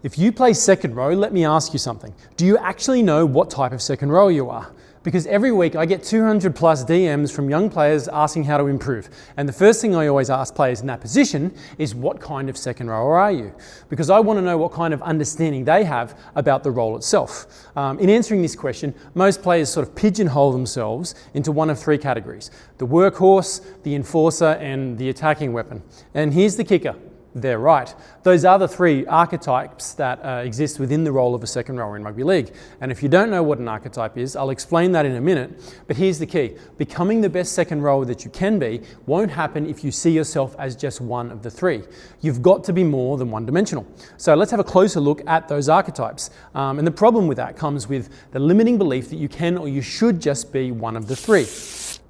If you play second row, let me ask you something. Do you actually know what type of second row you are? Because every week I get 200 plus DMs from young players asking how to improve. And the first thing I always ask players in that position is, what kind of second rower are you? Because I want to know what kind of understanding they have about the role itself. In answering this question, most players sort of pigeonhole themselves into one of three categories: the workhorse, the enforcer, and the attacking weapon. And here's the kicker. They're right. Those are the three archetypes that exist within the role of a second rower in rugby league. And if you don't know what an archetype is, I'll explain that in a minute. But here's the key. Becoming the best second rower that you can be won't happen if you see yourself as just one of the three. You've got to be more than one-dimensional. So let's have a closer look at those archetypes. And the problem with that comes with the limiting belief that you can or you should just be one of the three.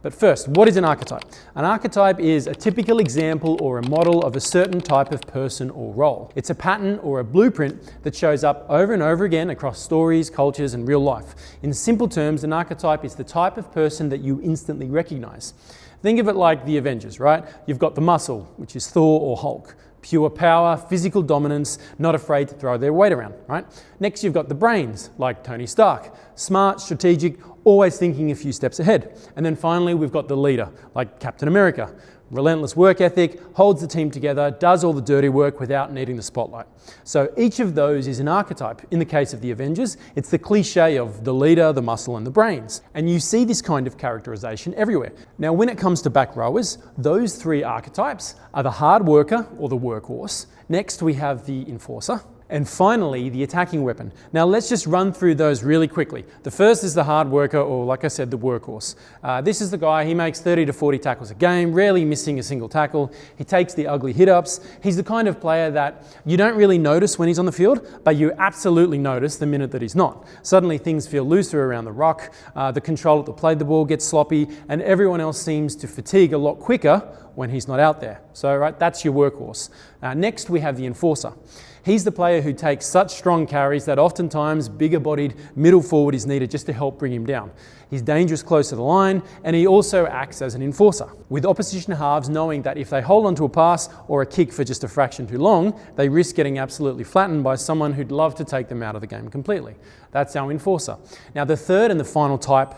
But first, what is an archetype? An archetype is a typical example or a model of a certain type of person or role. It's a pattern or a blueprint that shows up over and over again across stories, cultures, and real life. In simple terms, an archetype is the type of person that you instantly recognize. Think of it like the Avengers, right? You've got the muscle, which is Thor or Hulk. Pure power, physical dominance, not afraid to throw their weight around, right? Next, you've got the brains, like Tony Stark. Smart, strategic, always thinking a few steps ahead. And then finally, we've got the leader, like Captain America. Relentless work ethic, holds the team together, does all the dirty work without needing the spotlight. So each of those is an archetype. In the case of the Avengers, it's the cliche of the leader, the muscle, and the brains. And you see this kind of characterization everywhere. Now, when it comes to back rowers, those three archetypes are the hard worker, or the workhorse. Next, we have the enforcer. And finally, the attacking weapon. Now let's just run through those really quickly. The first is the hard worker, or like I said, the workhorse. This is the guy, he makes 30 to 40 tackles a game, rarely missing a single tackle. He takes the ugly hit-ups. He's the kind of player that you don't really notice when he's on the field, but you absolutely notice the minute that he's not. Suddenly things feel looser around the rock, the control at the play the ball gets sloppy, and everyone else seems to fatigue a lot quicker when he's not out there. So, right, that's your workhorse. Next, we have the enforcer. He's the player who takes such strong carries that oftentimes bigger-bodied middle forward is needed just to help bring him down. He's dangerous close to the line, and he also acts as an enforcer, with opposition halves knowing that if they hold onto a pass or a kick for just a fraction too long, they risk getting absolutely flattened by someone who'd love to take them out of the game completely. That's our enforcer. Now, the third and the final type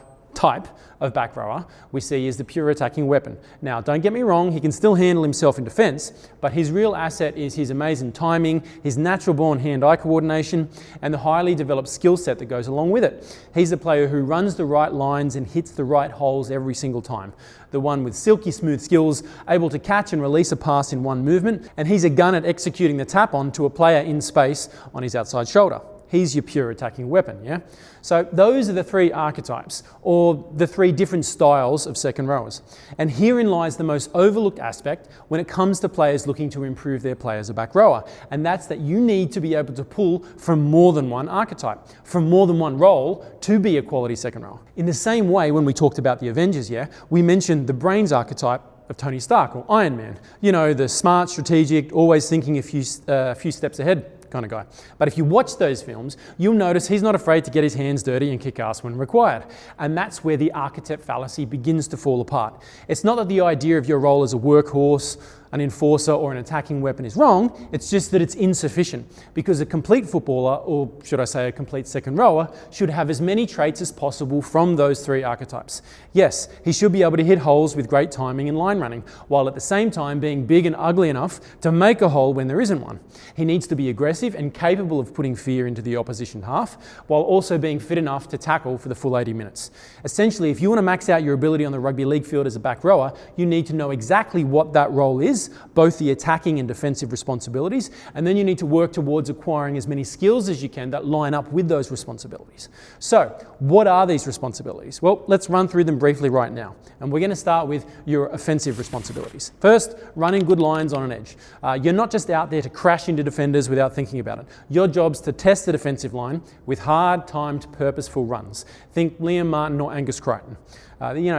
of back rower we see is the pure attacking weapon. Now, don't get me wrong, he can still handle himself in defence, but his real asset is his amazing timing, his natural-born hand-eye coordination, and the highly developed skill set that goes along with it. He's the player who runs the right lines and hits the right holes every single time. The one with silky smooth skills, able to catch and release a pass in one movement, and he's a gun at executing the tap-on to a player in space on his outside shoulder. He's your pure attacking weapon, yeah? So those are the three archetypes, or the three different styles of second rowers. And herein lies the most overlooked aspect when it comes to players looking to improve their play as a back rower. And that's that you need to be able to pull from more than one archetype, from more than one role to be a quality second rower. In the same way, when we talked about the Avengers, yeah, we mentioned the brains archetype of Tony Stark, or Iron Man. You know, the smart, strategic, always thinking a few steps ahead kind of guy. But if you watch those films, you'll notice he's not afraid to get his hands dirty and kick ass when required. And that's where the archetype fallacy begins to fall apart. It's not that the idea of your role as a workhorse, an enforcer, or an attacking weapon is wrong, it's just that it's insufficient, because a complete footballer, or should I say a complete second rower, should have as many traits as possible from those three archetypes. Yes, he should be able to hit holes with great timing and line running, while at the same time being big and ugly enough to make a hole when there isn't one. He needs to be aggressive and capable of putting fear into the opposition half, while also being fit enough to tackle for the full 80 minutes. Essentially, if you want to max out your ability on the rugby league field as a back rower, you need to know exactly what that role is, both the attacking and defensive responsibilities, and then you need to work towards acquiring as many skills as you can that line up with those responsibilities. So, what are these responsibilities? Well, let's run through them briefly right now. And we're going to start with your offensive responsibilities. First, running good lines on an edge. You're not just out there to crash into defenders without thinking about it. Your job's to test the defensive line with hard, timed, purposeful runs. Think Liam Martin or Angus Crichton.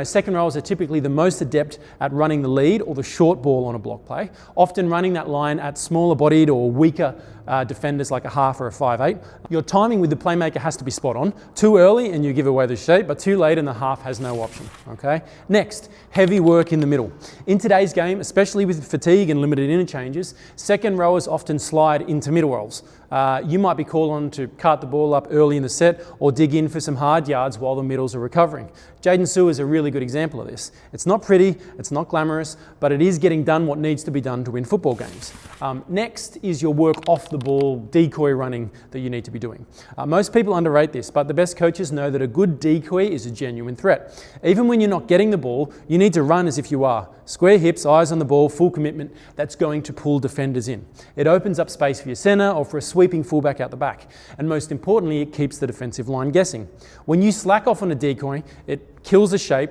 Second rowers are typically the most adept at running the lead or the short ball on a block play, often running that line at smaller bodied or weaker defenders like a half or a 5'8". Your timing with the playmaker has to be spot on. Too early and you give away the shape, but too late and the half has no option. Okay. Next, heavy work in the middle. In today's game, especially with fatigue and limited interchanges, second rowers often slide into middle roles. You might be called on to cart the ball up early in the set or dig in for some hard yards while the middles are recovering. Jaden Sewer is a really good example of this. It's not pretty, it's not glamorous, but it is getting done what needs to be done to win football games. Next is your work off the ball decoy running that you need to be doing. Most people underrate this, but the best coaches know that a good decoy is a genuine threat. Even when you're not getting the ball, you need to run as if you are. Square hips, eyes on the ball, full commitment. That's going to pull defenders in. It opens up space for your centre or for a sweeping fullback out the back. And most importantly, it keeps the defensive line guessing. When you slack off on a decoy, it kills the shape.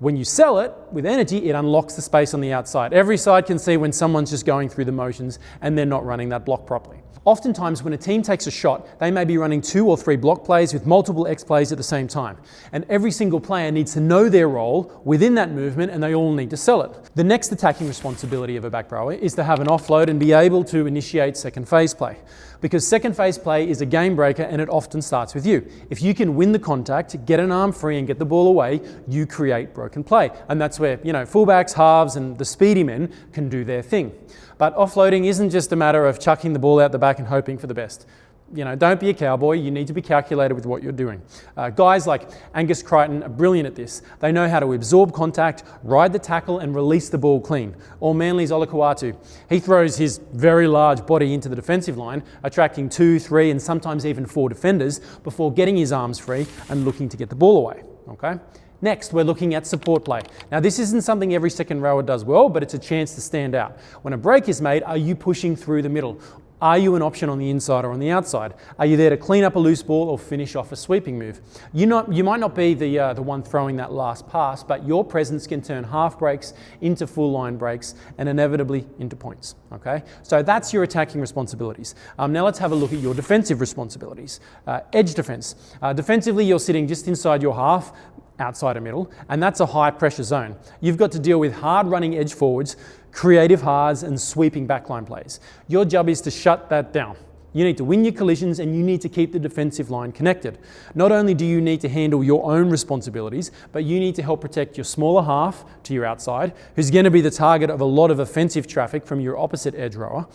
When you sell it with energy, it unlocks the space on the outside. Every side can see when someone's just going through the motions and they're not running that block properly. Oftentimes when a team takes a shot, they may be running 2 or 3 block plays with multiple X plays at the same time. And every single player needs to know their role within that movement and they all need to sell it. The next attacking responsibility of a back rower is to have an offload and be able to initiate second phase play. Because second phase play is a game breaker and it often starts with you. If you can win the contact, get an arm free and get the ball away, you create broken play. And that's where, fullbacks, halves and the speedy men can do their thing. But offloading isn't just a matter of chucking the ball out the back and hoping for the best. Don't be a cowboy. You need to be calculated with what you're doing. Guys like Angus Crichton are brilliant at this. They know how to absorb contact, ride the tackle and release the ball clean. Or Manly's Olakau'atu. He throws his very large body into the defensive line, attracting 2, 3 and sometimes even 4 defenders before getting his arms free and looking to get the ball away. Okay? Next, we're looking at support play. Now, this isn't something every second rower does well, but it's a chance to stand out. When a break is made, are you pushing through the middle? Are you an option on the inside or on the outside? Are you there to clean up a loose ball or finish off a sweeping move? You might not be the one throwing that last pass, but your presence can turn half breaks into full line breaks and inevitably into points. Okay, so that's your attacking responsibilities. Now let's have a look at your defensive responsibilities. Edge defense. Defensively, you're sitting just inside your half, outside a middle, and that's a high pressure zone. You've got to deal with hard running edge forwards, creative halves and sweeping backline plays. Your job is to shut that down. You need to win your collisions and you need to keep the defensive line connected. Not only do you need to handle your own responsibilities, but you need to help protect your smaller half to your outside, who's going to be the target of a lot of offensive traffic from your opposite edge rower.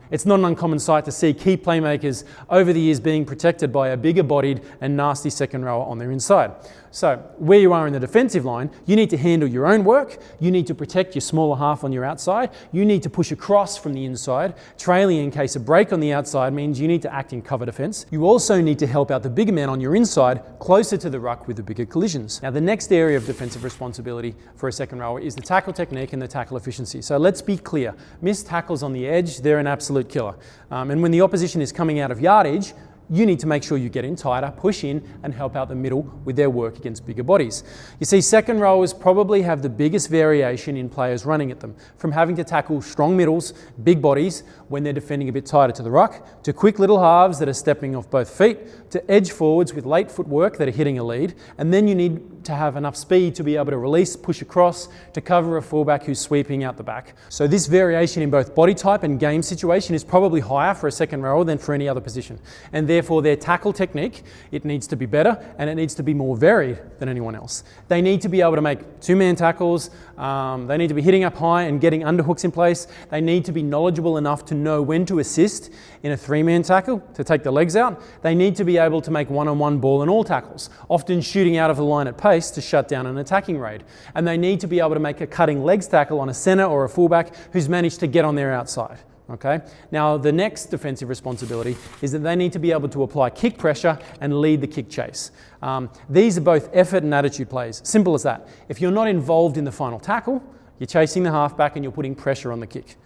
It's not an uncommon sight to see key playmakers over the years being protected by a bigger bodied and nasty second rower on their inside. So where you are in the defensive line, you need to handle your own work, you need to protect your smaller half on your outside, you need to push across from the inside. Trailing in case a break on the outside means you need to act in cover defence. You also need to help out the bigger man on your inside closer to the ruck with the bigger collisions. Now the next area of defensive responsibility for a second rower is the tackle technique and the tackle efficiency. So let's be clear, missed tackles on the edge, they're an absolute killer. And when the opposition is coming out of yardage, you need to make sure you get in tighter, push in and help out the middle with their work against bigger bodies. You see, second rowers probably have the biggest variation in players running at them, from having to tackle strong middles, big bodies when they're defending a bit tighter to the ruck, to quick little halves that are stepping off both feet, to edge forwards with late footwork that are hitting a lead, and then you need to have enough speed to be able to release, push across, to cover a fullback who's sweeping out the back. So this variation in both body type and game situation is probably higher for a second rower than for any other position. And therefore their tackle technique, it needs to be better and it needs to be more varied than anyone else. They need to be able to make two-man tackles, they need to be hitting up high and getting underhooks in place. They need to be knowledgeable enough to know when to assist in a three-man tackle to take the legs out. They need to be able to make one-on-one ball and all tackles, often shooting out of the line at pace to shut down an attacking raid. And they need to be able to make a cutting legs tackle on a centre or a fullback who's managed to get on their outside. Okay. Now the next defensive responsibility is that they need to be able to apply kick pressure and lead the kick chase. These are both effort and attitude plays. Simple as that. If you're not involved in the final tackle, you're chasing the halfback and you're putting pressure on the kick.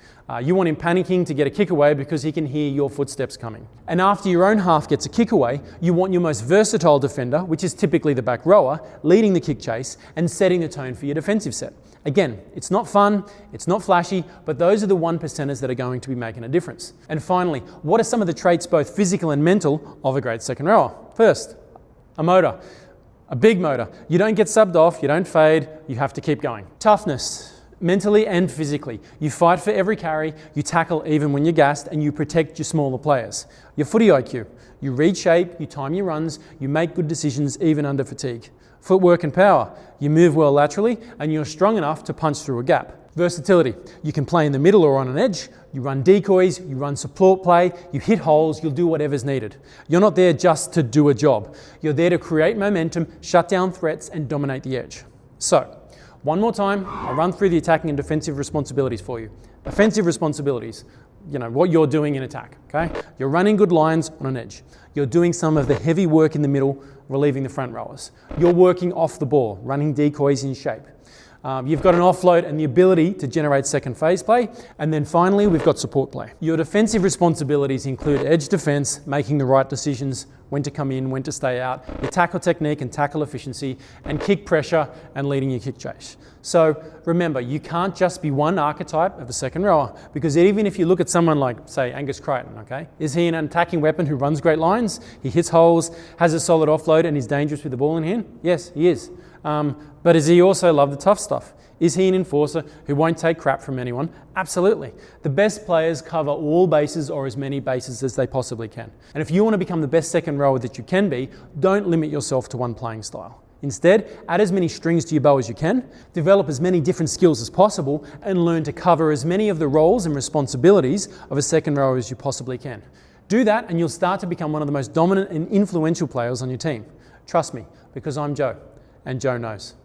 You want him panicking to get a kick away because he can hear your footsteps coming. And after your own half gets a kick away, you want your most versatile defender, which is typically the back rower, leading the kick chase and setting the tone for your defensive set. Again, it's not fun, it's not flashy, but those are the 1%ers that are going to be making a difference. And finally, what are some of the traits, both physical and mental, of a great second rower? First, a motor. A big motor. You don't get subbed off, you don't fade, you have to keep going. Toughness, mentally and physically. You fight for every carry, you tackle even when you're gassed, and you protect your smaller players. Your footy IQ. You read shape, you time your runs, you make good decisions even under fatigue. Footwork and power. You move well laterally, and you're strong enough to punch through a gap. Versatility. You can play in the middle or on an edge, you run decoys, you run support play, you hit holes, you'll do whatever's needed. You're not there just to do a job. You're there to create momentum, shut down threats, and dominate the edge. So, one more time, I'll run through the attacking and defensive responsibilities for you. Offensive responsibilities, what you're doing in attack, okay? You're running good lines on an edge. You're doing some of the heavy work in the middle, relieving the front rowers. You're working off the ball, running decoys in shape. You've got an offload and the ability to generate second phase play. And then finally, we've got support play. Your defensive responsibilities include edge defense, making the right decisions, when to come in, when to stay out, your tackle technique and tackle efficiency, and kick pressure and leading your kick chase. So remember, you can't just be one archetype of a second rower, because even if you look at someone like, say, Angus Crichton, okay? Is he an attacking weapon who runs great lines? He hits holes, has a solid offload, and is dangerous with the ball in hand? Yes, he is. But does he also love the tough stuff? Is he an enforcer who won't take crap from anyone? Absolutely. The best players cover all bases, or as many bases as they possibly can. And if you want to become the best second rower that you can be, don't limit yourself to one playing style. Instead, add as many strings to your bow as you can, develop as many different skills as possible, and learn to cover as many of the roles and responsibilities of a second rower as you possibly can. Do that and you'll start to become one of the most dominant and influential players on your team. Trust me, because I'm Joe, and Joe knows.